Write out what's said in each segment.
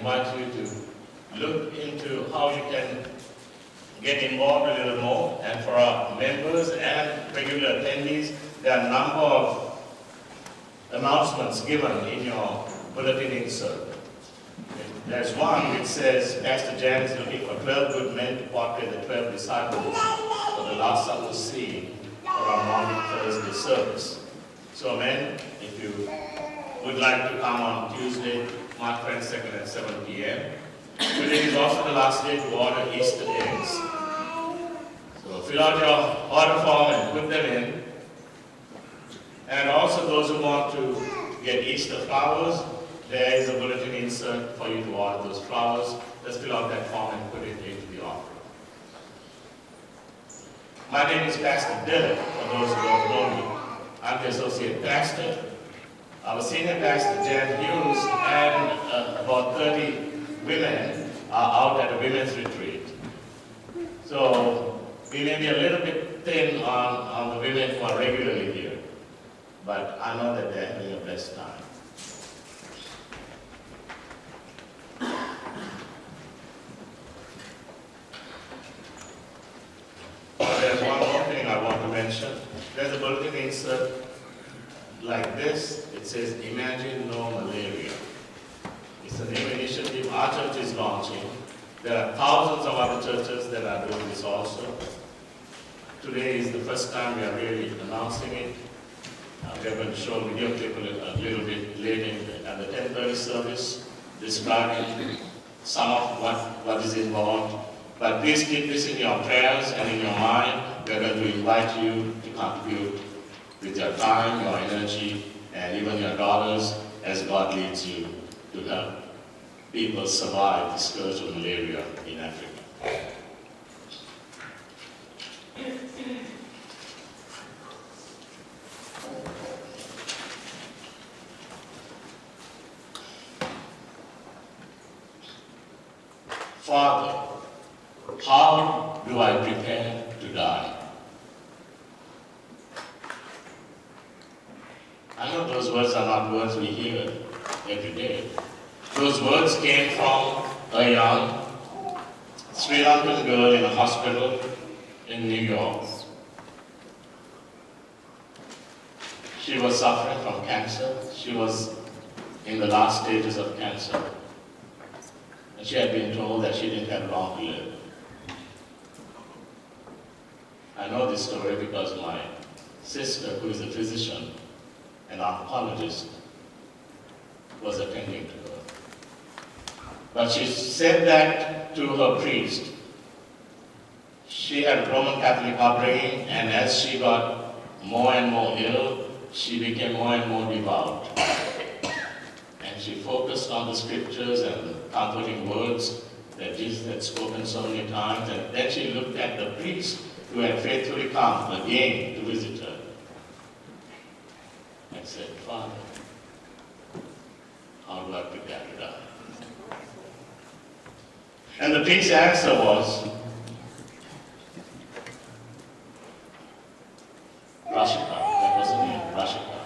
invite you to look into how you can get involved a little more. And for our members and regular attendees, there are a number of announcements given in your bulletin insert. There's one which says, Pastor Jan is looking for 12 good men to portray the 12 disciples for the Last Supper scene for our Maundy Thursday service. So men, if you would like to come on Tuesday, March 22nd at 7 p.m. Today is also the last day to order Easter eggs. So fill out your order form and put them in. And also those who want to get Easter flowers, there is a bulletin insert for you to order those flowers. Just fill out that form and put it into the offering. My name is Pastor Dylan, for those who don't know me. I'm the associate pastor. Our senior pastor, Jan Hughes, and about 30 women are out at a women's retreat. So we may be a little bit thin on the women who are regularly here, but I know that they're having a blessed time. There's one more thing I want to mention. There's a bulletin insert like this. It says, Imagine No Malaria. It's a new initiative our church is launching. There are thousands of other churches that are doing this also. Today is the first time we are really announcing it. We are going to show a video clip a little bit later at the 10:30 service, describing some of what is involved. But please keep this in your prayers and in your mind. We are going to invite you to contribute with your time, your energy, and even your dollars as God leads you to help people survive the scourge of malaria in Africa. Father, how do I prepare to die? I know those words are not words we hear every day. Those words came from a young Sri Lankan girl in a hospital in New York. She was suffering from cancer. She was in the last stages of cancer. And she had been told that she didn't have long to live. I know this story because my sister, who is a physician, an oncologist, was attending to her. But she said that to her priest. She had a Roman Catholic upbringing, and as she got more and more ill, she became more and more devout. And she focused on the scriptures and the comforting words that Jesus had spoken so many times, and then she looked at the priest who had faithfully come again to visit her and said, Father, how do I prepare to die? And the priest's answer was, Rashika, that was her name, Rashika.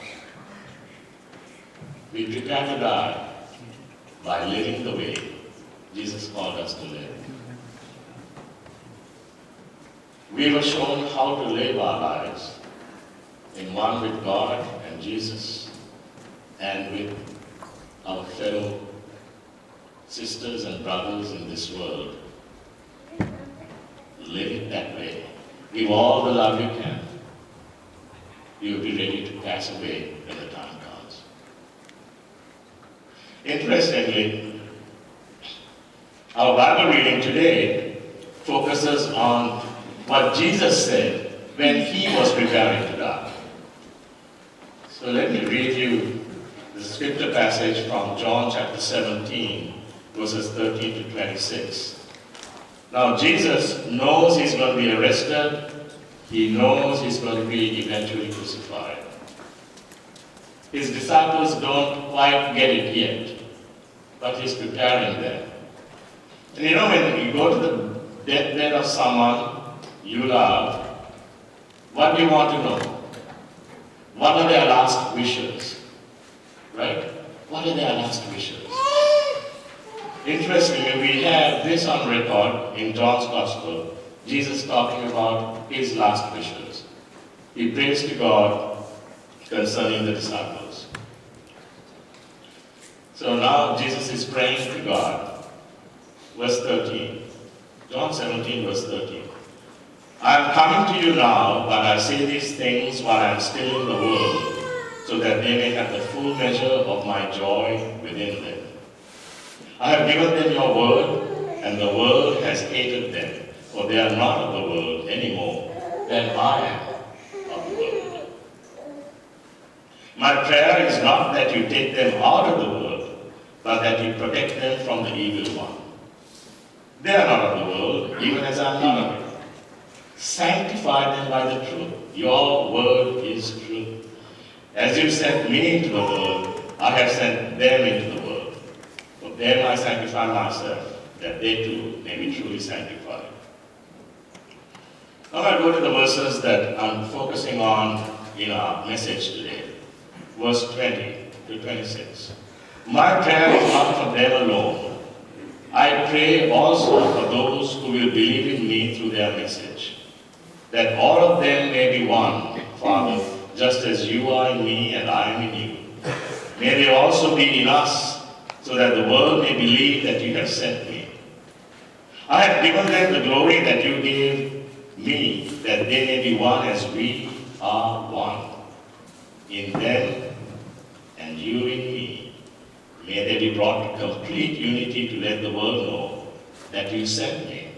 We prepare to die by living the way Jesus called us to live. We were shown how to live our lives in one with God and Jesus and with our fellow sisters and brothers in this world. Live it that way. Give all the love you can. You will be ready to pass away when the time comes. Interestingly, our Bible reading today focuses on what Jesus said when he was preparing to die. So let me read you the scripture passage from John chapter 17, verses 13 to 26. Now Jesus knows he's going to be arrested. He knows he's going to be eventually crucified. His disciples don't quite get it yet, but he's preparing them. And you know, when you go to the deathbed of someone you love, what do you want to know? What are their last wishes? Right? What are their last wishes? Interestingly, we have this on record in John's Gospel, Jesus talking about his last wishes. He prays to God concerning the disciples. So now Jesus is praying to God. Verse 13. John 17, verse 13. I am coming to you now, but I say these things while I am still in the world, so that they may have the full measure of my joy within them. I have given them your word, and the world has hated them, for they are not of the world any more than I am of the world. My prayer is not that you take them out of the world, but that you protect them from the evil one. They are not of the world, even as I am not of it. Sanctify them by the truth. Your word is truth. As you sent me into the world, I have sent them into the world. For them I sanctify myself, that they too may be truly sanctified. Now I go to the verses that I'm focusing on in our message today. Verse 20 to 26. My prayer is not for them alone. I pray also for those who will believe in me through their message, that all of them may be one, Father, just as you are in me and I am in you. May they also be in us, so that the world may believe that you have sent me. I have given them the glory that you gave me, that they may be one as we are one. In them and you in me, may they be brought to complete unity to let the world know that you sent me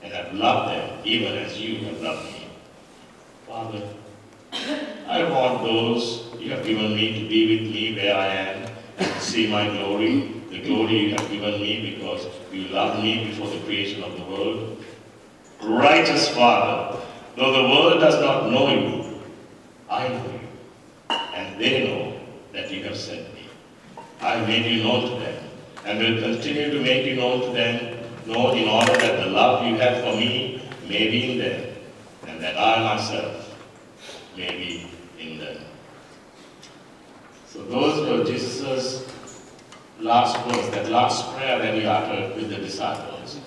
and have loved them even as you have loved me. Father, I want those you have given me to be with me where I am and to see my glory, the glory you have given me because you loved me before the creation of the world. Righteous Father, though the world does not know you, I know you, and they know that you have sent me. I have made you known to them, and will continue to make you known to them, known in order that the love you have for me may be in them, and that I myself may be in them. So those were Jesus' last words, that last prayer that he uttered with the disciples.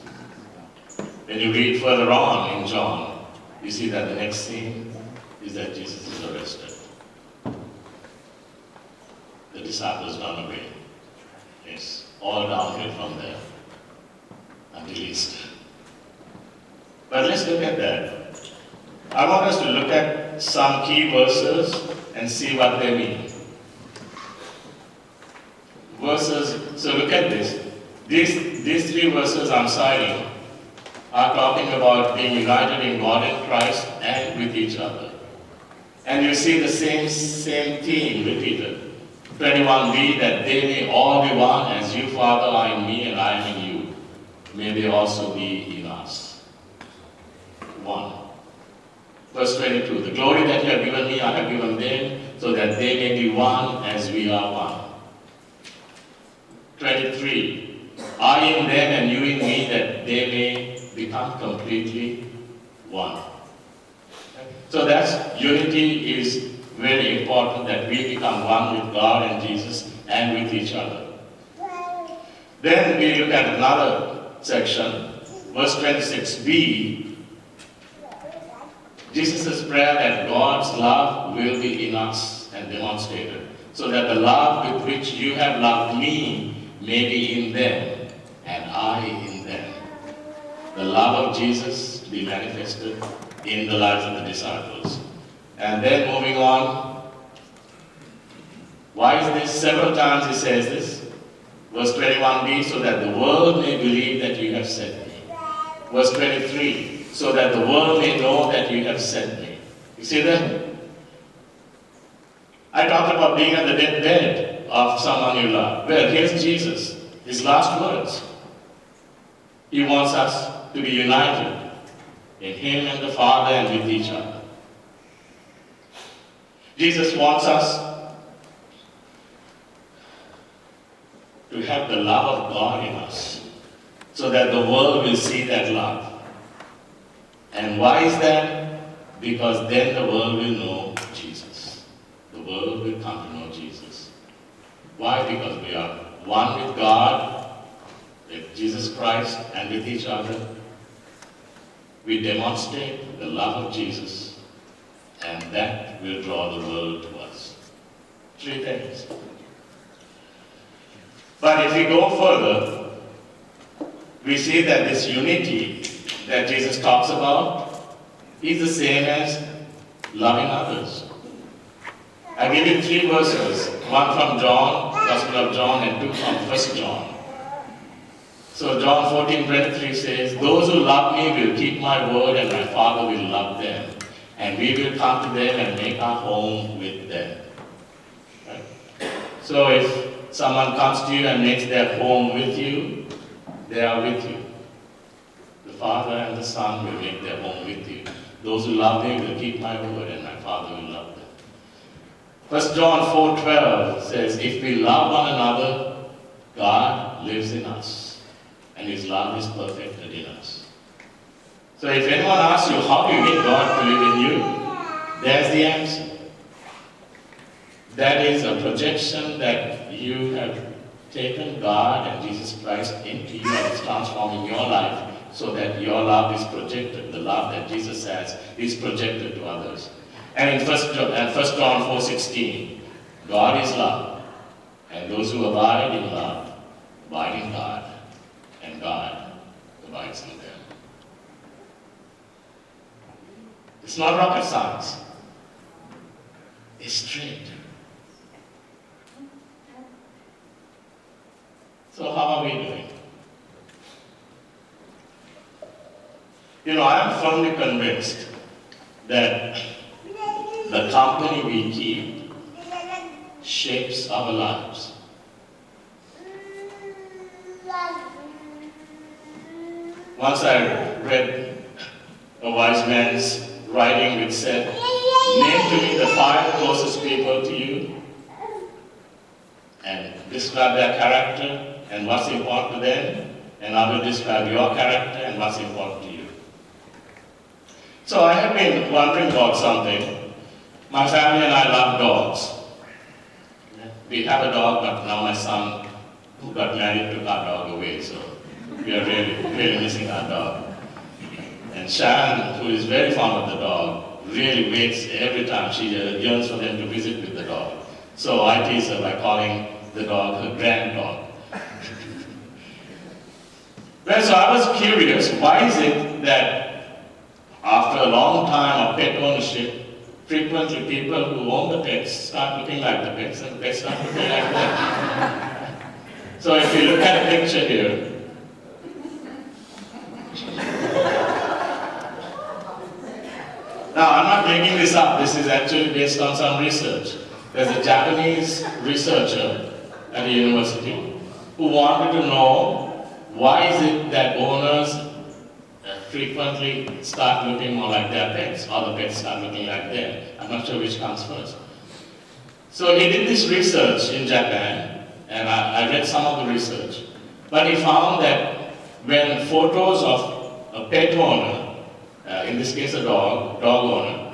When you read further on in John, you see that the next scene is that Jesus is arrested. The disciples run away. It's all downhill from there until Easter. But let's look at that. I want us to look at some key verses and see what they mean. So look at this. These three verses I'm citing are talking about being united in God and Christ and with each other. And you see the same theme repeated. 21b, that they may all be one, as you, Father, are in me and I am in you. May they also be in us. 1. Verse 22, the glory that you have given me, I have given them, so that they may be one as we are one. 23, I in them and you in me, that they may become completely one. So that's unity is very important, that we become one with God and Jesus and with each other. Then we look at another section, verse 26b, Jesus' prayer that God's love will be in us and demonstrated, so that the love with which you have loved me may be in them and I in them. The love of Jesus to be manifested in the lives of the disciples. And then moving on, why is this? Several times he says this. Verse 21b, so that the world may believe that you have sent me. Verse 23, so that the world may know that you have sent me. You see that? I talked about being at the deathbed of someone you love. Well, here's Jesus, his last words. He wants us to be united in him and the Father and with each other. Jesus wants us to have the love of God in us, so that the world will see that love. And why is that? Because then the world will know Jesus. The world will come to know Jesus. Why? Because we are one with God, with Jesus Christ and with each other, we demonstrate the love of Jesus, and that will draw the world to us. 3 things. But if we go further, we see that this unity that Jesus talks about is the same as loving others. I give you 3 verses, one from John, Gospel of John, and 2 from 1 John. So John 14:23 says, "Those who love me will keep my word, and my Father will love them. And we will come to them and make our home with them." Right? So if someone comes to you and makes their home with you, they are with you. The Father and the Son will make their home with you. Those who love me will keep my word, and my Father will love them. 1 John 4:12 says, "If we love one another, God lives in us, and His love is perfected in us." So if anyone asks you, how do you get God to live in you? There's the answer. That is a projection that you have taken God and Jesus Christ into you, and it's transforming your life so that your love is projected. The love that Jesus has is projected to others. And in 1 John 4:16, God is love, and those who abide in love abide in God, and God abides in them. It's not rocket science. It's straight. So how are we doing? I am firmly convinced that the company we keep shapes our lives. Once I read a wise man's writing which said, "Name to me the 5 closest people to you and describe their character and what's important to them, and I will describe your character and what's important to you." So I have been wondering about something. My family and I love dogs. We have a dog, but now my son, who got married, took our dog away, so we are really, really missing our dog. And Sharon, who is very fond of the dog, really waits every time. She yearns for them to visit with the dog. So I tease her by calling the dog her grand dog. Well, so I was curious, why is it that after a long time of pet ownership, frequently people who own the pets start looking like the pets, and the pets start looking like them? So if you look at a picture here, now I'm not making this up, this is actually based on some research. There's a Japanese researcher at a university who wanted to know why is it that owners frequently start looking more like their pets, or the pets start looking like them. I'm not sure which comes first. So he did this research in Japan, and I read some of the research. But he found that when photos of a pet owner, in this case a dog owner,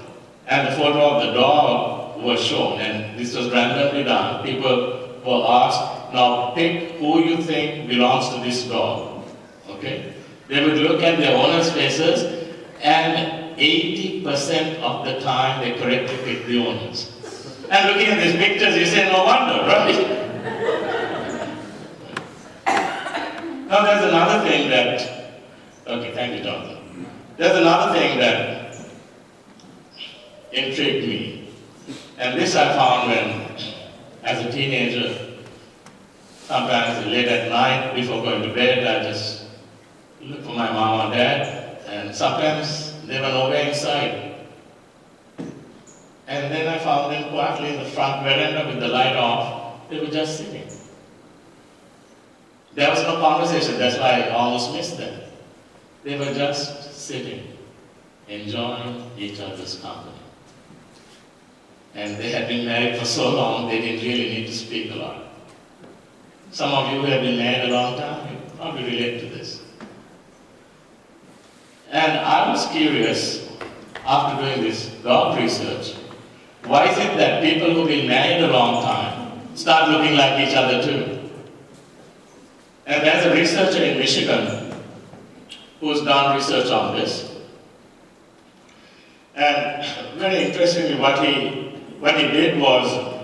and the photo of the dog was shown, and this was randomly done, people were asked, now pick who you think belongs to this dog, okay? They would look at their owners' faces, and 80% of the time they correctly picked the owners. And looking at these pictures, you say, no wonder, right? Now there's another thing that, okay, thank you, Jonathan. There's another thing that intrigued me. And this I found when, as a teenager, sometimes late at night, before going to bed, I just look for my mom or dad, and sometimes they were nowhere inside. And then I found them quietly in the front veranda with the light off. They were just sitting. There was no conversation, that's why I almost missed them. They were just sitting, enjoying each other's company. And they had been married for so long, they didn't really need to speak a lot. Some of you who have been married a long time, you probably relate to this. And I was curious, after doing this dog research, why is it that people who've been married a long time start looking like each other too? And there's a researcher in Michigan who's done research on this. And very interestingly, what he did was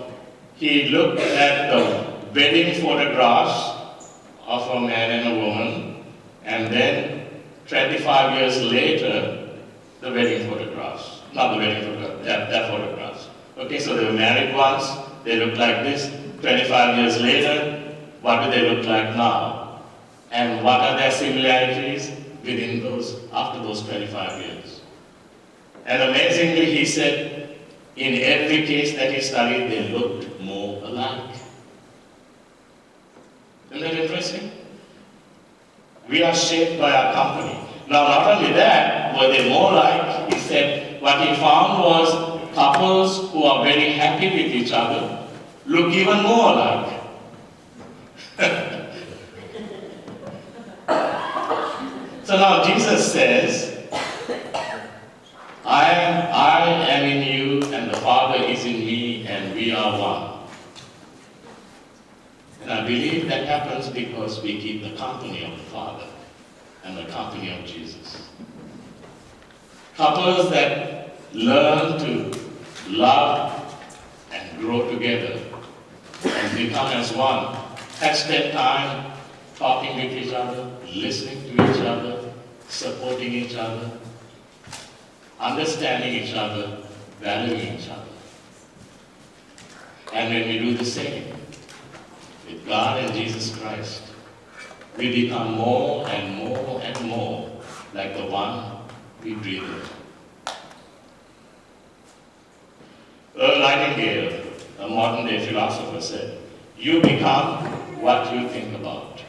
he looked at the wedding photographs of a man and a woman, and then 25 years later, the wedding photographs. Not the wedding photograph, their photographs. Okay, so they were married once, they looked like this. 25 years later, what do they look like now? And what are their similarities within those, after those 25 years? And amazingly, he said, in every case that he studied, they looked more alike. Isn't that interesting? We are shaped by our company. Now, not only that, were they more like, he said, what he found was couples who are very happy with each other look even more alike. So now Jesus says, I am in you, and the Father is in me, and we are one. And I believe that happens because we keep the company of the Father and the company of Jesus. Couples that learn to love and grow together and become as one have spent time talking with each other, listening to each other, supporting each other, understanding each other, valuing each other. And when we do the same with God and Jesus Christ, we become more and more and more like the one we dream of. Earl Nightingale, a modern-day philosopher, said, "You become what you think about."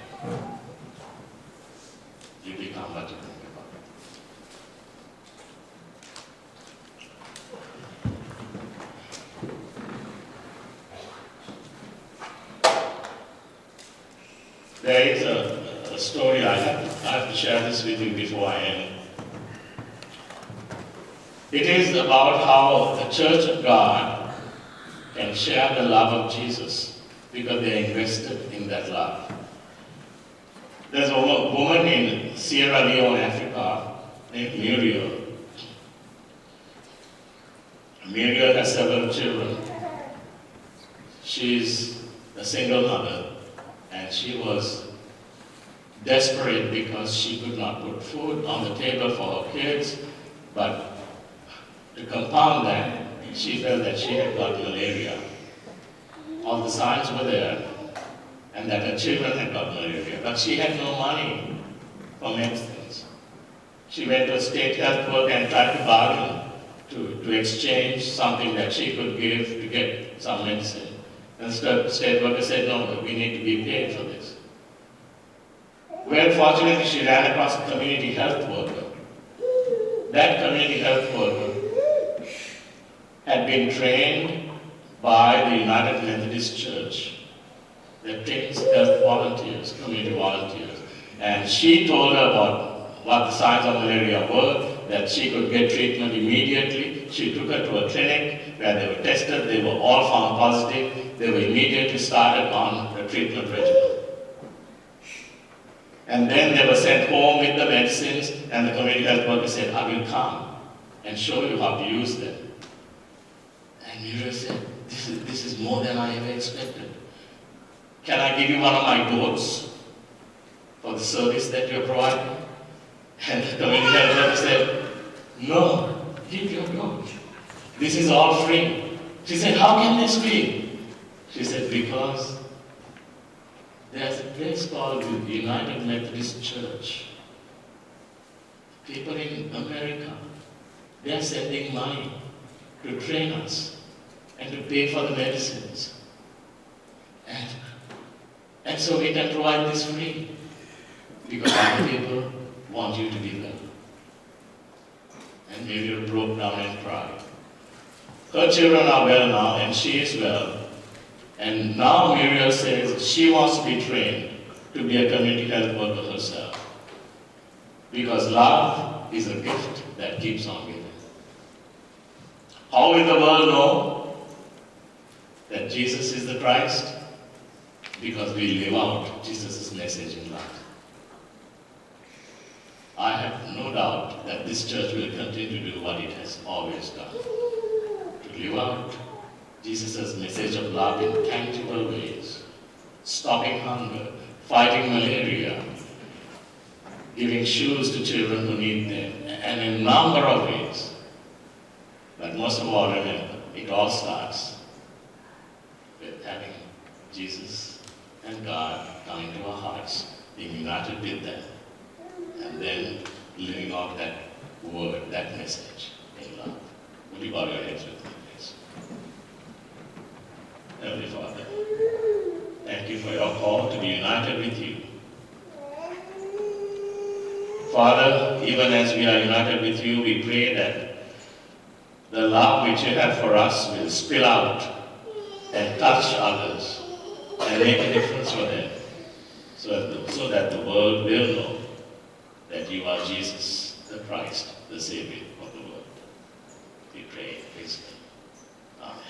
You become what you think about. There is a story I have to share this with you before I end. It is about how the Church of God can share the love of Jesus because they are invested in that love. There's a woman in Sierra Leone, Africa, named Muriel. Muriel has several children. She's a single mother, and she was desperate because she could not put food on the table for her kids, but to compound that, she felt that she had got malaria. All the signs were there, and that her children had got malaria, but she had no money for medicines. She went to state health work and tried to bargain to exchange something that she could give to get some medicine. And state worker said, "No, we need to be paid for this." Well, fortunately, she ran across a community health worker. That community health worker had been trained by the United Methodist Church that trains health volunteers, community volunteers. And she told her about what the signs of malaria were, that she could get treatment immediately. She took her to a clinic where they were tested. They were all found positive. They were immediately started on the treatment regimen. And then they were sent home with the medicines, and the community health worker said, "I will come and show you how to use them." And Muriel said, this is more than I ever expected. Can I give you one of my goats for the service that you're providing? And the community health worker said, "No, keep your goat. This is all free." She said, "How can this be?" She said, "Because there's a place called the United Methodist Church. People in America, they're sending money to train us and to pay for the medicines. And so we can provide this free because other people want you to be well." And Muriel broke down and cried. Her children are well now, and she is well. And now Muriel says she wants to be trained to be a community health worker herself. Because love is a gift that keeps on giving. How will the world know that Jesus is the Christ? Because we live out Jesus' message in love. I have no doubt that this church will continue to do what it has always done, to live out Jesus' message of love in tangible ways, stopping hunger, fighting malaria, giving shoes to children who need them, and in a number of ways. But most of all, remember, it all starts with having Jesus and God come into our hearts, being united with them, and then living out that word, that message in love. Would you bow your heads with me, please? Heavenly Father, thank you for your call to be united with you. Father, even as we are united with you, we pray that the love which you have for us will spill out and touch others and make a difference for them, so that the world will know that you are Jesus, the Christ, the Savior of the world. We pray in His name. Amen.